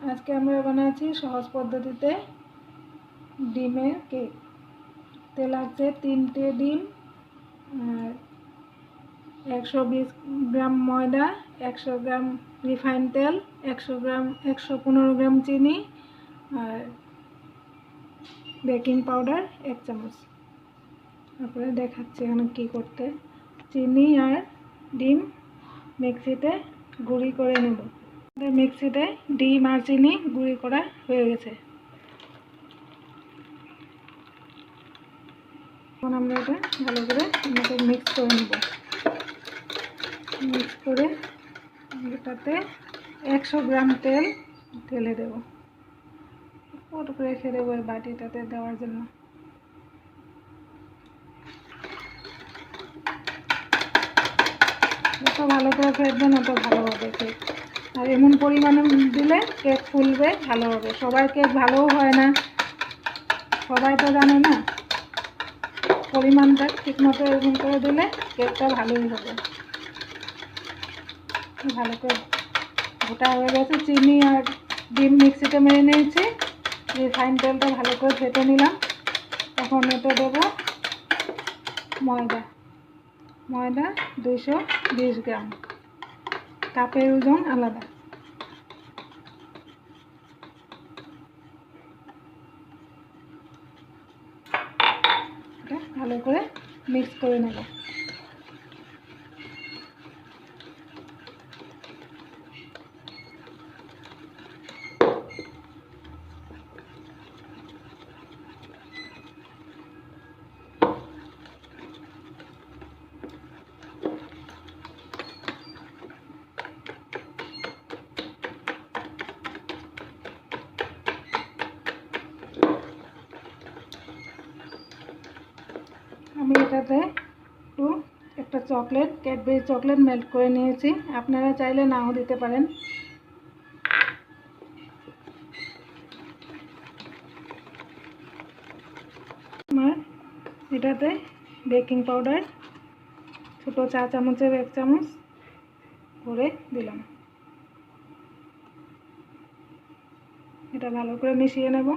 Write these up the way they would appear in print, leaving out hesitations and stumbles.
আজকে আমরা বানাচ্ছি সহজ পদ্ধতিতে ডিমের কেক। তেল আছে 3টে ডিম, আর 120 গ্রাম ময়দা, 100 গ্রাম রিফাইন তেল, 115 গ্রাম চিনি, আর বেকিং পাউডার 1 চামচ। তারপরে দেখাচ্ছি এখন কী করতে। চিনি আর ডিম মিক্সিতে গুঁড়ি করে নেব। মিক্সিতে ডিম আর চিনি গুঁড়ি করা হয়ে গেছে। এখন আমরা এটা ভালো করে মিক্স করে নেব। মিক্স করে এটাতে 100 গ্রাম তেল ঢেলে দেবো। ওটুকু রেখে দেবো এই বাটিটাতে দেওয়ার জন্য। যত ভালো করে ফেটবেন অত ভালো হবে কেক। আর এমন পরিমাণে দিলে কেক ফুলবে, ভালো হবে। সবার কেক ভালোও হয় না, সবাই তো জানে না। পরিমাণটা ঠিকমতো এরকম করে দিলে কেকটা ভালোই হবে। ভালো করে গোটা হয়ে গেছে। চিনি আর ডিম মিক্সিতে মেরে নিয়েছি। রিফাইন তেলটা ভালো করে ফেটে নিলাম। এখন এতে দেবো ময়দা 220 গ্রাম। কাপের ওজন আলাদা। এটা ভালো করে মিক্স করে নেব। আমি এটাতে একটা ক্যাডবেরি চকলেট মেল্ট করে নিয়েছি। আপনারা চাইলে নাও দিতে পারেন। আমার এটাতে বেকিং পাউডার ছোটো চা চামচের 1 চামচ করে দিলাম। এটা ভালো করে মিশিয়ে নেব।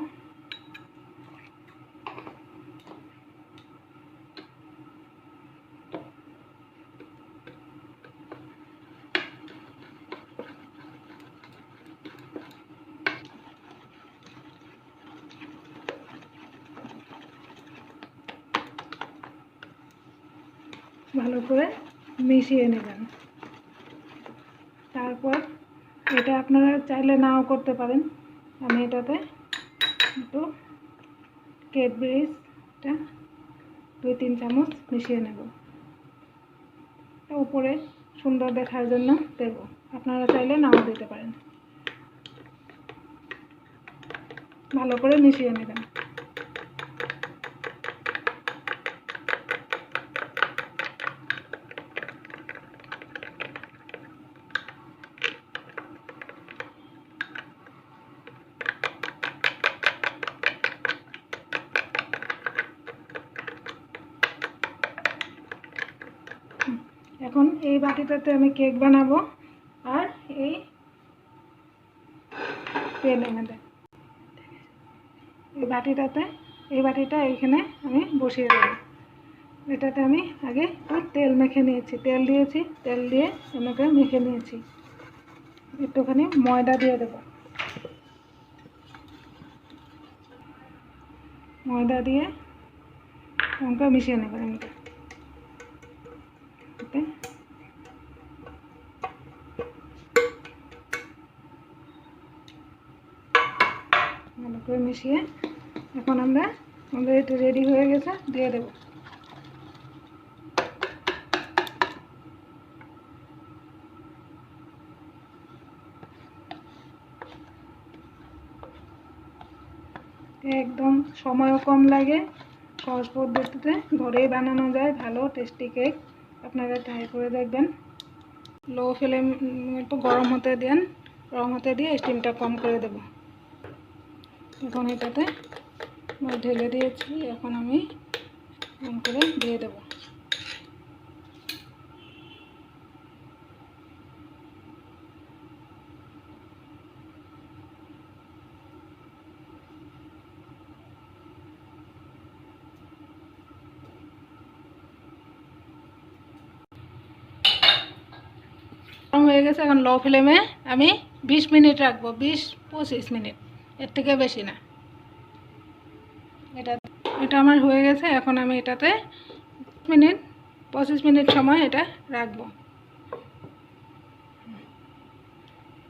ভালো করে মিশিয়ে নেবেন। তারপর এটা আপনারা চাইলে নাও করতে পারেন। আমি এটাতে একটু ক্যাডবেরিজটা 2-3 চামচ মিশিয়ে নেব। উপরে সুন্দর দেখার জন্য দেব। আপনারা চাইলে নাও দিতে পারেন। ভালো করে মিশিয়ে নেবেন। এখন এই বাটিটাতে আমি কেক বানাবো। আর এই বাটিটা এখানে আমি বসিয়ে দেব। এটাতে আমি আগে একটু তেল মেখে নিয়েছি। তেল দিয়ে এটাকে মেখে নিয়েছি। একটুখানি ময়দা দিয়ে দেব। ময়দা দিয়ে আমাকে মিশিয়ে নেব। ভালো করে মিশিয়ে এখন আমাদের এটা রেডি হয়ে গেছে, দিয়ে দেব। একদম সময়ও কম লাগে, সহজ পদ্ধতিতে ঘরেই বানানো যায় ভালো টেস্টি কেক। আপনারা ট্রাই করে দেখবেন। লো ফ্লেম একটু গরম হতে দিয়ে স্টিমটা কম করে দেব। এখন এটাতে ঢেলে দিয়েছি। এখন আমি কম করে দিয়ে দেব। গরম হয়ে গেছে, এখন লো ফ্লেমে আমি 20 মিনিট রাখবো, 20-25 মিনিট, এর থেকে বেশি না। এটা আমার হয়ে গেছে। এখন আমি এটাতে 25 মিনিট সময় এটা রাখবো।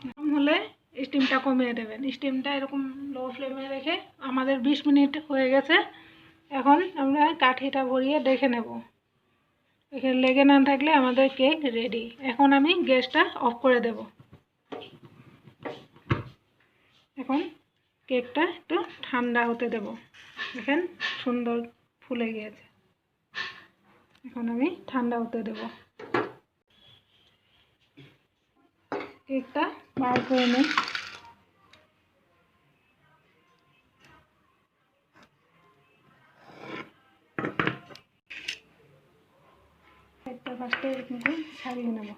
গরম হলে স্টিমটা কমিয়ে দেবেন। স্টিমটা এরকম লো ফ্লেমে রেখে, আমাদের 20 মিনিট হয়ে গেছে। এখন আমরা কাঠিটা ভরিয়ে দেখে নেব, এখানে লেগে না থাকলে আমাদের কেক রেডি। এখন আমি গ্যাসটা অফ করে দেব। এখন কেকটা একটু ঠান্ডা হতে দেব। দেখেন সুন্দর ফুলে গিয়েছে। এখন আমি ঠান্ডা হতে দেব। কেকটা বার করে নিই। কেকটা ফার্স্টে এরকম করে ছাড়িয়ে নেব।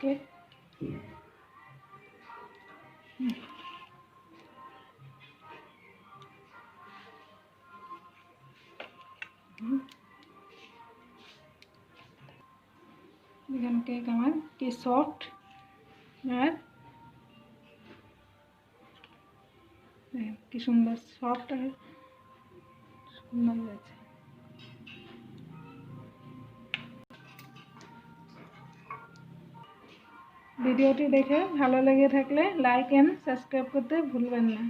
কেক দেখেন কেক আমার কি সফট আর কি সুন্দর সফট আর সুন্দর হয়েছে। ভিডিওটি দেখে ভালো লেগে থাকলে লাইক এন্ড সাবস্ক্রাইব করতে ভুলবেন না।